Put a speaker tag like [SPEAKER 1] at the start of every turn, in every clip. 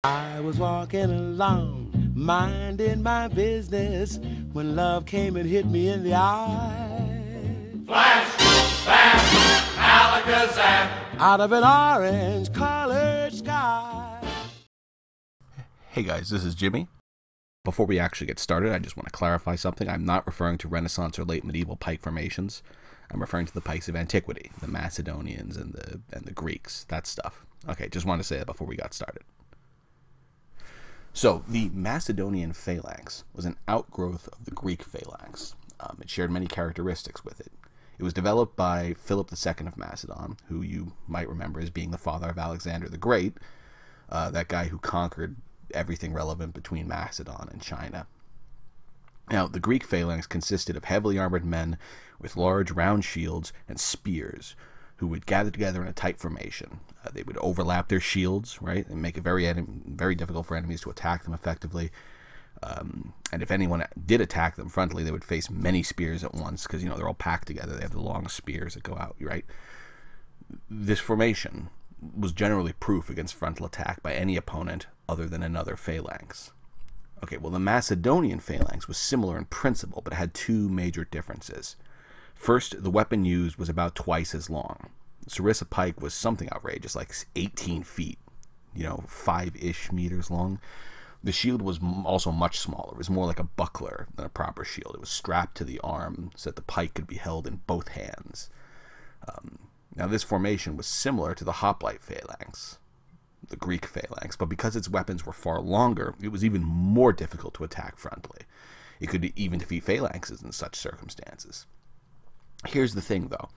[SPEAKER 1] I was walking along, minding my business, when love came and hit me in the eye.
[SPEAKER 2] Flash, bam, alakazam.
[SPEAKER 1] Out of an orange-colored sky.
[SPEAKER 3] Hey guys, this is Jimmy. Before we actually get started, I just want to clarify something. I'm not referring to Renaissance or late medieval pike formations. I'm referring to the pikes of antiquity, the Macedonians and the Greeks, that stuff. Okay, just wanted to say that before we got started. So, the Macedonian phalanx was an outgrowth of the Greek phalanx. It shared many characteristics with it. It was developed by Philip II of Macedon, who you might remember as being the father of Alexander the Great, that guy who conquered everything relevant between Macedon and China. Now, the Greek phalanx consisted of heavily armored men with large round shields and spears who would gather together in a tight formation. They would overlap their shields, right, and make it very difficult for enemies to attack them effectively. And if anyone did attack them frontally, they would face many spears at once because, they're all packed together. They have the long spears that go out, right? This formation was generally proof against frontal attack by any opponent other than another phalanx. Okay, well, the Macedonian phalanx was similar in principle, but it had two major differences. First, the weapon used was about twice as long. The Sarissa pike was something outrageous, like 18 feet, 5-ish meters long. The shield was also much smaller. It was more like a buckler than a proper shield. It was strapped to the arm so that the pike could be held in both hands. Now, this formation was similar to the hoplite phalanx, the Greek phalanx, but because its weapons were far longer, it was even more difficult to attack frontally. It could even defeat phalanxes in such circumstances. Here's the thing, though.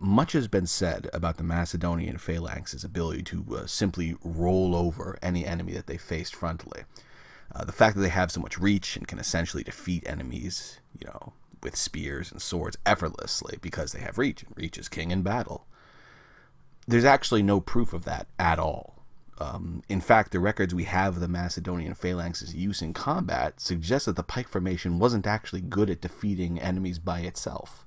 [SPEAKER 3] Much has been said about the Macedonian phalanx's ability to simply roll over any enemy that they faced frontally. The fact that they have so much reach and can essentially defeat enemies, with spears and swords effortlessly because they have reach, and reach is king in battle. There's actually no proof of that at all. In fact, the records we have of the Macedonian phalanx's use in combat suggest that the pike formation wasn't actually good at defeating enemies by itself.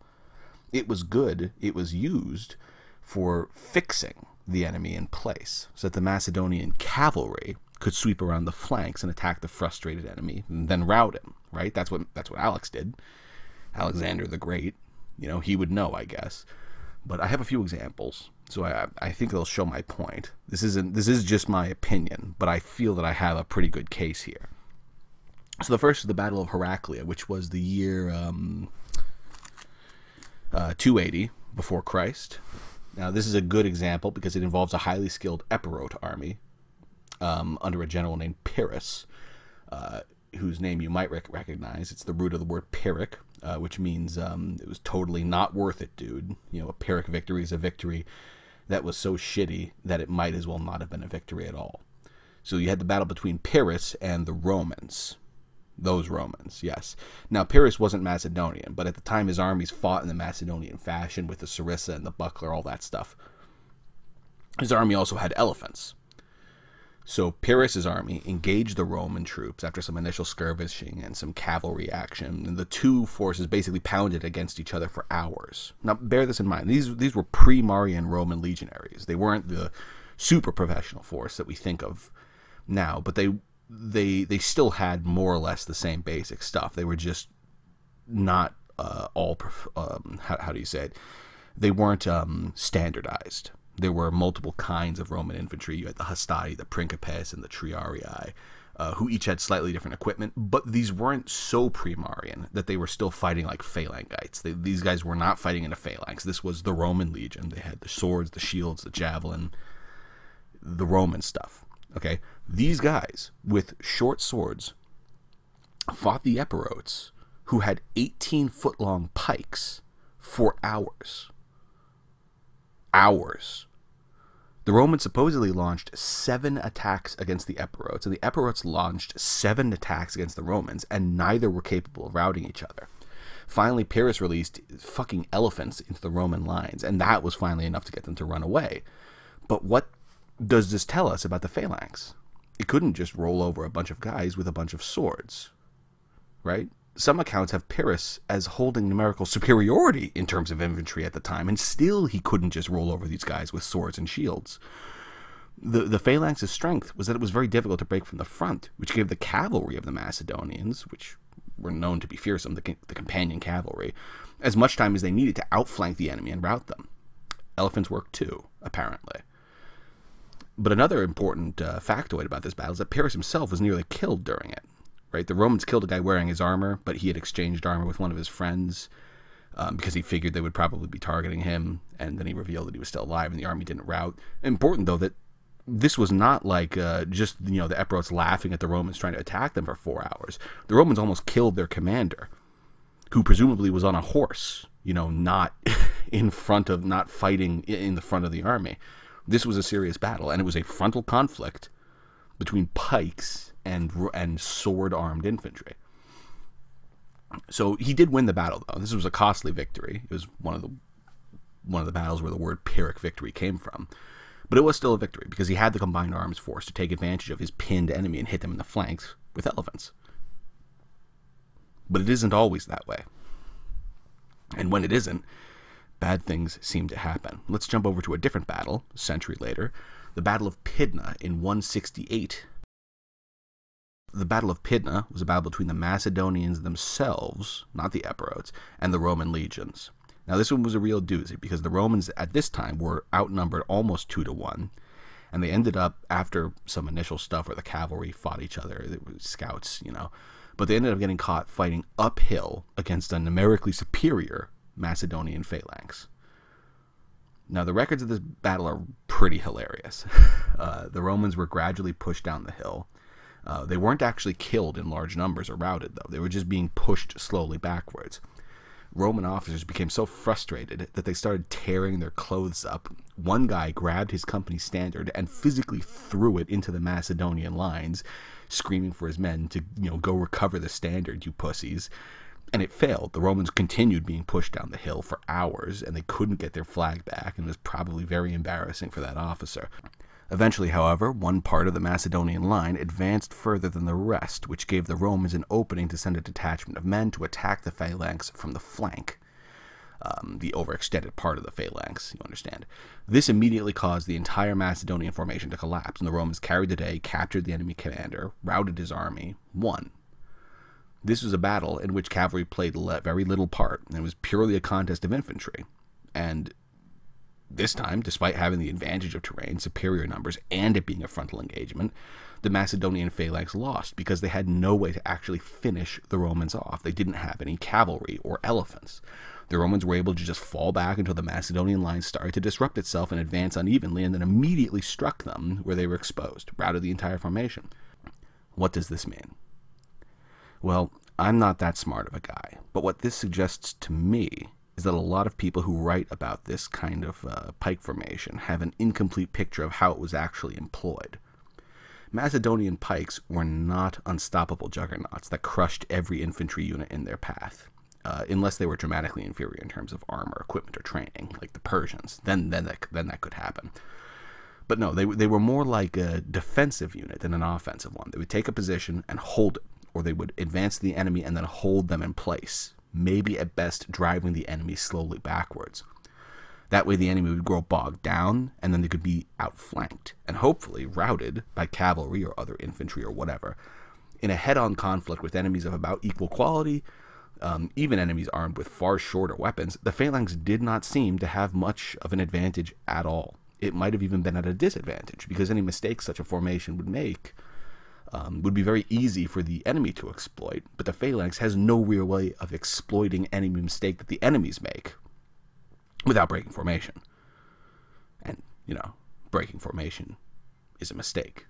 [SPEAKER 3] It was used for fixing the enemy in place, so that the Macedonian cavalry could sweep around the flanks and attack the frustrated enemy, and then rout him, right? That's what Alex did. Alexander the Great, he would know, I guess. But I have a few examples, so I think they'll show my point. This is just my opinion, but I feel that I have a pretty good case here. So the first is the Battle of Heraclea, which was the year 280 before Christ. Now, this is a good example because it involves a highly skilled Epirote army under a general named Pyrrhus, whose name you might recognize. It's the root of the word Pyrrhic, which means it was totally not worth it, dude. A Pyrrhic victory is a victory that was so shitty that it might as well not have been a victory at all. So you had the battle between Pyrrhus and the Romans. Those Romans, yes. Now, Pyrrhus wasn't Macedonian, but at the time his armies fought in the Macedonian fashion with the Sarissa and the buckler, all that stuff. His army also had elephants. So Pyrrhus's army engaged the Roman troops after some initial skirmishing and some cavalry action, and the two forces basically pounded against each other for hours. Now, bear this in mind. These were pre-Marian Roman legionaries. They weren't the super professional force that we think of now, but they still had more or less the same basic stuff. They were just not all, how do you say it? They weren't standardized. There were multiple kinds of Roman infantry. You had the hostati, the principes, and the triarii, who each had slightly different equipment, but these weren't so pre-Marian that they were still fighting like phalangites. These guys were not fighting in a phalanx. This was the Roman legion. They had the swords, the shields, the javelin, the Roman stuff. Okay, these guys with short swords fought the Epirotes, who had 18-foot-long pikes, for hours. Hours. The Romans supposedly launched 7 attacks against the Epirotes, and the Epirotes launched 7 attacks against the Romans, and neither were capable of routing each other. Finally, Pyrrhus released fucking elephants into the Roman lines, and that was finally enough to get them to run away. But what does this tell us about the phalanx? It couldn't just roll over a bunch of guys with a bunch of swords, right? Some accounts have Pyrrhus as holding numerical superiority in terms of infantry at the time, and still he couldn't just roll over these guys with swords and shields. The phalanx's strength was that it was very difficult to break from the front, which gave the cavalry of the Macedonians, which were known to be fearsome, the companion cavalry, as much time as they needed to outflank the enemy and rout them. Elephants worked too, apparently. But another important factoid about this battle is that Pyrrhus himself was nearly killed during it. Right? The Romans killed a guy wearing his armor, but he had exchanged armor with one of his friends because he figured they would probably be targeting him, and then he revealed that he was still alive and the army didn't rout. Important, though, that this was not like just, the Epirotes laughing at the Romans trying to attack them for 4 hours. The Romans almost killed their commander, who presumably was on a horse, not not fighting in the front of the army. This was a serious battle, and it was a frontal conflict between pikes and sword-armed infantry. So he did win the battle, though. This was a costly victory. It was one of the battles where the word Pyrrhic victory came from. But it was still a victory, because he had the combined arms force to take advantage of his pinned enemy and hit them in the flanks with elephants. But it isn't always that way. And when it isn't, bad things seem to happen. Let's jump over to a different battle, a century later, the Battle of Pydna in 168. The Battle of Pydna was a battle between the Macedonians themselves, not the Epirotes, and the Roman legions. Now, this one was a real doozy, because the Romans at this time were outnumbered almost 2-1, and they ended up, after some initial stuff where the cavalry fought each other, they were scouts, but they ended up getting caught fighting uphill against a numerically superior Macedonian phalanx. Now, the records of this battle are pretty hilarious. The Romans were gradually pushed down the hill. They weren't actually killed in large numbers or routed, though. They were just being pushed slowly backwards. Roman officers became so frustrated that they started tearing their clothes up. One guy grabbed his company standard and physically threw it into the Macedonian lines, screaming for his men to, go recover the standard, you pussies. And it failed. The Romans continued being pushed down the hill for hours, and they couldn't get their flag back, and it was probably very embarrassing for that officer. Eventually, however, one part of the Macedonian line advanced further than the rest, which gave the Romans an opening to send a detachment of men to attack the phalanx from the flank. The overextended part of the phalanx, you understand. This immediately caused the entire Macedonian formation to collapse, and the Romans carried the day, captured the enemy commander, routed his army, won. This was a battle in which cavalry played very little part, and it was purely a contest of infantry. And this time, despite having the advantage of terrain, superior numbers, and it being a frontal engagement, the Macedonian phalanx lost because they had no way to actually finish the Romans off. They didn't have any cavalry or elephants. The Romans were able to just fall back until the Macedonian line started to disrupt itself and advance unevenly, and then immediately struck them where they were exposed, routed the entire formation. What does this mean? Well, I'm not that smart of a guy, but what this suggests to me is that a lot of people who write about this kind of pike formation have an incomplete picture of how it was actually employed. Macedonian pikes were not unstoppable juggernauts that crushed every infantry unit in their path, unless they were dramatically inferior in terms of armor, equipment, or training, like the Persians. Then that could happen. But no, they were more like a defensive unit than an offensive one. They would take a position and hold it, or they would advance the enemy and then hold them in place, maybe at best driving the enemy slowly backwards. That way the enemy would grow bogged down, and then they could be outflanked, and hopefully routed by cavalry or other infantry or whatever. In a head-on conflict with enemies of about equal quality, even enemies armed with far shorter weapons, the phalanx did not seem to have much of an advantage at all. It might have even been at a disadvantage, because any mistakes such a formation would make would be very easy for the enemy to exploit, but the phalanx has no real way of exploiting any mistake that the enemies make without breaking formation. And, breaking formation is a mistake.